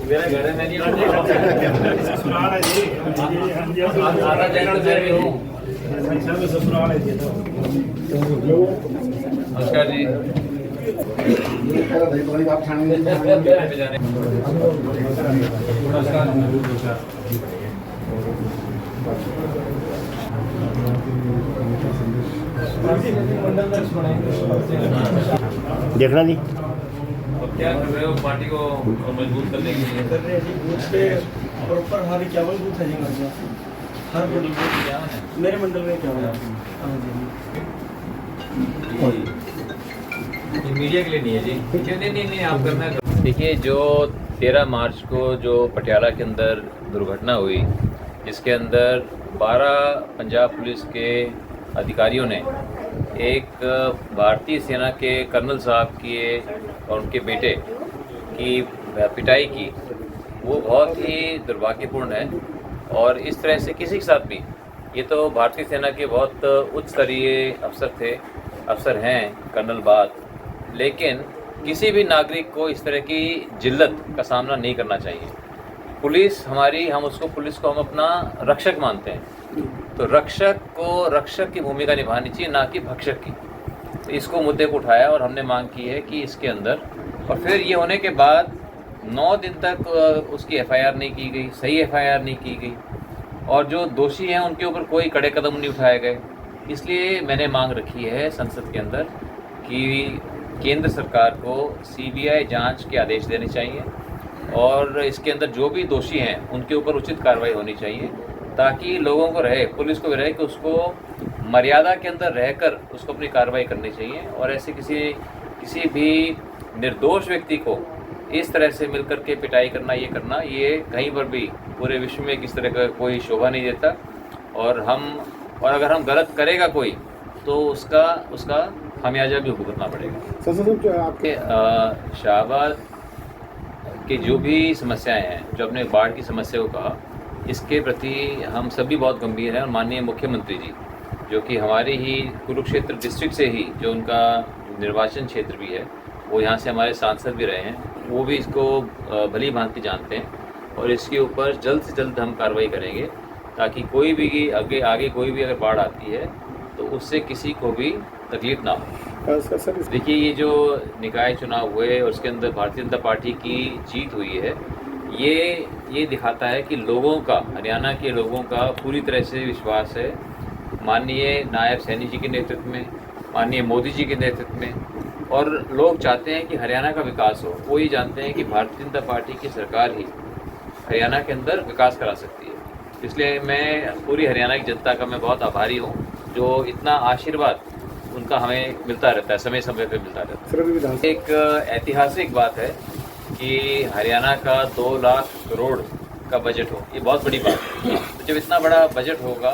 मेरा घर है, मैं नहीं ससुराल है जी। आधा जगह से भी हूँ। ससुराल है जी। नमस्कार जी। देखना जी अब क्या कर रहे हो पार्टी को मजबूत करने के लिए? कर रहे हैं जी बूथ पे प्रॉपर हमारे इक्यावन बूथ है जी हमारे पास। हर मंडल में क्या है? मेरे मंडल में क्या हुआ? ये मीडिया के लिए नहीं है जी। नहीं आप करना है। देखिए, जो 13 मार्च को जो पटियाला के अंदर दुर्घटना हुई, जिसके अंदर 12 पंजाब पुलिस के अधिकारियों ने एक भारतीय सेना के कर्नल साहब की और उनके बेटे की पिटाई की, वो बहुत ही दुर्भाग्यपूर्ण है। और इस तरह से किसी के साथ भी, ये तो भारतीय सेना के बहुत उच्च स्तरीय अफसर हैं कर्नल बात, लेकिन किसी भी नागरिक को इस तरह की जिल्लत का सामना नहीं करना चाहिए। पुलिस हमारी, पुलिस को हम अपना रक्षक मानते हैं, तो रक्षक की भूमिका निभानी चाहिए, ना कि भक्षक की। तो इसको मुद्दे को उठाया और हमने मांग की है कि इसके अंदर, और फिर ये होने के बाद 9 दिन तक उसकी एफआईआर नहीं की गई, सही एफआईआर नहीं की गई, और जो दोषी हैं उनके ऊपर कोई कड़े कदम नहीं उठाए गए। इसलिए मैंने मांग रखी है संसद के अंदर कि केंद्र सरकार को सीबीआई जांच के आदेश देने चाहिए, और इसके अंदर जो भी दोषी हैं उनके ऊपर उचित कार्रवाई होनी चाहिए, ताकि लोगों को रहे, पुलिस को भी रहे कि उसको मर्यादा के अंदर रहकर उसको अपनी कार्रवाई करनी चाहिए। और ऐसे किसी भी निर्दोष व्यक्ति को इस तरह से मिलकर के पिटाई करना, ये कहीं पर भी पूरे विश्व में किस तरह का कोई शोभा नहीं देता। और अगर हम गलत करेगा कोई, तो उसका खामियाजा भी भुगतना पड़ेगा। आपके शाहबाद के जो भी समस्याएं हैं, जो अपने बाढ़ की समस्या को कहा, इसके प्रति हम सभी बहुत गंभीर हैं। और माननीय मुख्यमंत्री जी, जो कि हमारे ही कुरुक्षेत्र डिस्ट्रिक्ट से ही जो उनका निर्वाचन क्षेत्र भी है, वो यहाँ से हमारे सांसद भी रहे हैं, वो भी इसको भली भांति जानते हैं। और इसके ऊपर जल्द से जल्द हम कार्रवाई करेंगे, ताकि कोई भी आगे कोई भी अगर बाढ़ आती है तो उससे किसी को भी तकलीफ ना हो। देखिए, ये जो निकाय चुनाव हुए और उसके अंदर भारतीय जनता पार्टी की जीत हुई है, ये दिखाता है कि हरियाणा के लोगों का पूरी तरह से विश्वास है माननीय नायब सैनी जी के नेतृत्व में, माननीय मोदी जी के नेतृत्व में। और लोग चाहते हैं कि हरियाणा का विकास हो। वो ये जानते हैं कि भारतीय जनता पार्टी की सरकार ही हरियाणा के अंदर विकास करा सकती है। इसलिए मैं पूरी हरियाणा की जनता का मैं बहुत आभारी हूँ, जो इतना आशीर्वाद उनका हमें मिलता रहता है, समय समय पर मिलता रहता है। एक ऐतिहासिक बात है कि हरियाणा का 2 लाख करोड़ का बजट हो, ये बहुत बड़ी बात है। तो जब इतना बड़ा बजट होगा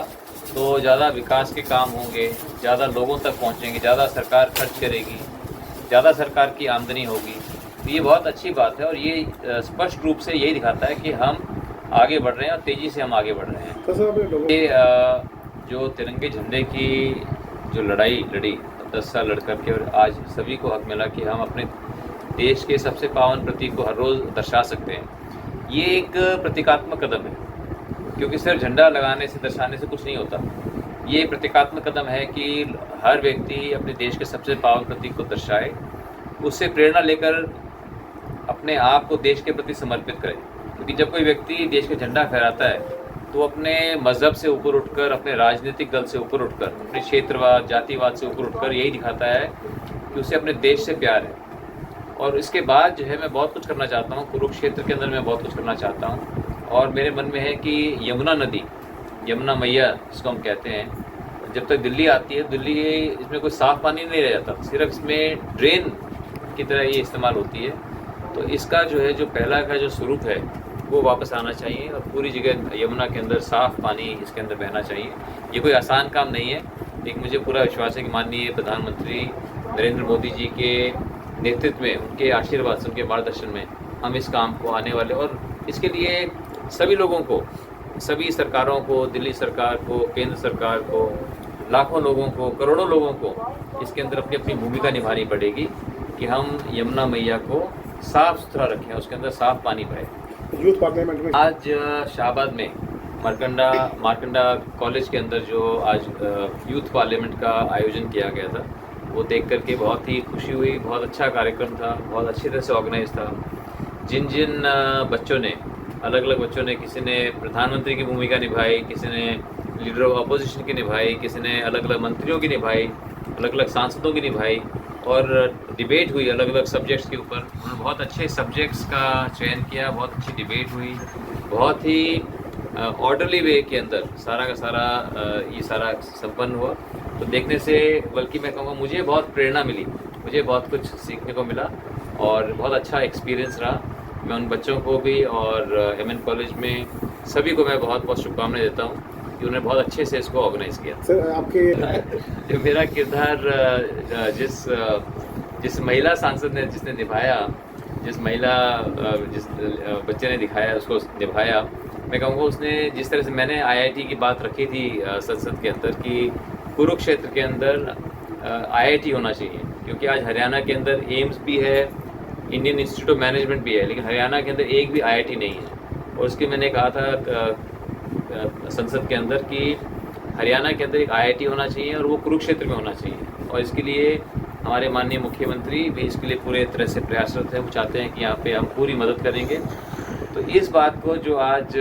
तो ज़्यादा विकास के काम होंगे, ज़्यादा लोगों तक पहुँचेंगे, ज़्यादा सरकार खर्च करेगी, ज़्यादा सरकार की आमदनी होगी। तो ये बहुत अच्छी बात है, और ये स्पष्ट रूप से यही दिखाता है कि हम आगे बढ़ रहे हैं और तेज़ी से हम आगे बढ़ रहे हैं। ये जो तिरंगे झंडे की जो लड़ाई लड़ी 10 साल लड़ करके, और आज सभी को हक मिला कि हम अपने देश के सबसे पावन प्रतीक को हर रोज़ दर्शा सकते हैं। ये एक प्रतीकात्मक कदम है, क्योंकि सिर्फ झंडा लगाने से, दर्शाने से कुछ नहीं होता। ये प्रतीकात्मक कदम है कि हर व्यक्ति अपने देश के सबसे पावन प्रतीक को दर्शाए, उससे प्रेरणा लेकर अपने आप को देश के प्रति समर्पित करे। क्योंकि जब कोई व्यक्ति देश का झंडा फहराता है, तो अपने मज़हब से ऊपर उठकर, अपने राजनीतिक दल से ऊपर उठकर, अपने क्षेत्रवाद, जातिवाद से ऊपर उठकर यही दिखाता है कि उसे अपने देश से प्यार है। और इसके बाद जो है, मैं बहुत कुछ करना चाहता हूँ, कुरुक्षेत्र के अंदर मैं बहुत कुछ करना चाहता हूँ। और मेरे मन में है कि यमुना मैया जिसको हम कहते हैं, जब तक दिल्ली आती है, इसमें कोई साफ़ पानी नहीं रह जाता, सिर्फ इसमें ड्रेन की तरह ये इस्तेमाल होती है। तो इसका जो है, जो पहला का जो स्वरूप है, वो वापस आना चाहिए, और पूरी जगह यमुना के अंदर साफ़ पानी इसके अंदर बहना चाहिए। ये कोई आसान काम नहीं है, लेकिन मुझे पूरा विश्वास है कि माननीय प्रधानमंत्री नरेंद्र मोदी जी के नेतृत्व में, उनके आशीर्वाद से, उनके मार्गदर्शन में हम इस काम को आने वाले, और इसके लिए सभी लोगों को, सभी सरकारों को, दिल्ली सरकार को, केंद्र सरकार को, लाखों लोगों को, करोड़ों लोगों को इसके अंदर अपनी अपनी भूमिका निभानी पड़ेगी। कि हम यमुना मैया को साफ़ सुथरा रखें, उसके अंदर साफ़ पानी पाए। यूथ पार्लियामेंट में आज शाहबाद में मारकंडा कॉलेज के अंदर जो आज यूथ पार्लियामेंट का आयोजन किया गया था, वो देख करके बहुत ही खुशी हुई। बहुत अच्छा कार्यक्रम था, बहुत अच्छी तरह से ऑर्गेनाइज था। जिन जिन बच्चों ने, अलग अलग बच्चों ने, किसी ने प्रधानमंत्री की भूमिका निभाई, किसी ने लीडर ऑफ अपोजिशन की निभाई, किसी ने अलग अलग मंत्रियों की निभाई, अलग अलग सांसदों की निभाई, और डिबेट हुई अलग अलग सब्जेक्ट्स के ऊपर। उन्होंने बहुत अच्छे सब्जेक्ट्स का चयन किया, बहुत अच्छी डिबेट हुई, बहुत ही ऑर्डरली वे के अंदर सारा का सारा ये सारा संपन्न हुआ। तो देखने से, बल्कि मैं कहूँगा मुझे बहुत प्रेरणा मिली, मुझे बहुत कुछ सीखने को मिला और बहुत अच्छा एक्सपीरियंस रहा। मैं उन बच्चों को भी और एमएन कॉलेज में सभी को मैं बहुत बहुत शुभकामनाएं देता हूँ कि उन्होंने बहुत अच्छे से इसको ऑर्गेनाइज किया। सर आपके जो मेरा किरदार जिस महिला सांसद ने जिसने निभाया, जिस बच्चे ने दिखाया, उसको निभाया, मैं कहूँगा उसने जिस तरह से, मैंने आईआईटी की बात रखी थी संसद के अंदर कि कुरुक्षेत्र के अंदर आईआईटी होना चाहिए, क्योंकि आज हरियाणा के अंदर एम्स भी है, इंडियन इंस्टीट्यूट ऑफ मैनेजमेंट भी है, लेकिन हरियाणा के अंदर एक भी आईआईटी नहीं है। और उसके मैंने कहा था संसद के अंदर कि हरियाणा के अंदर एक आईआईटी होना चाहिए और वो कुरुक्षेत्र में होना चाहिए। और इसके लिए हमारे माननीय मुख्यमंत्री भी इसके लिए पूरे तरह से प्रयासरत है। वो चाहते हैं कि यहाँ पे हम पूरी मदद करेंगे। तो इस बात को जो आज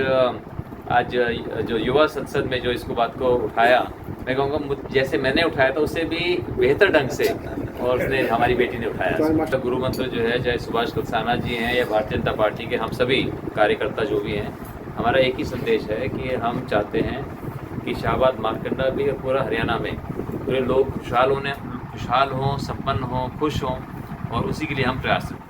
जो युवा संसद में जो इसको बात को उठाया, मैं कहूँगा जैसे मैंने उठाया था उससे भी बेहतर ढंग से, और उसने हमारी बेटी ने उठाया। तो गुरु मंत्र जो है, चाहे सुभाष कलसाना जी हैं या भारतीय जनता पार्टी के हम सभी कार्यकर्ता जो भी हैं, हमारा एक ही संदेश है कि हम चाहते हैं कि शाहबाद मारकंडा भी और पूरा हरियाणा में पूरे लोग खुशहाल हों, संपन्न हों, खुश हों, और उसी के लिए हम प्रयास करें।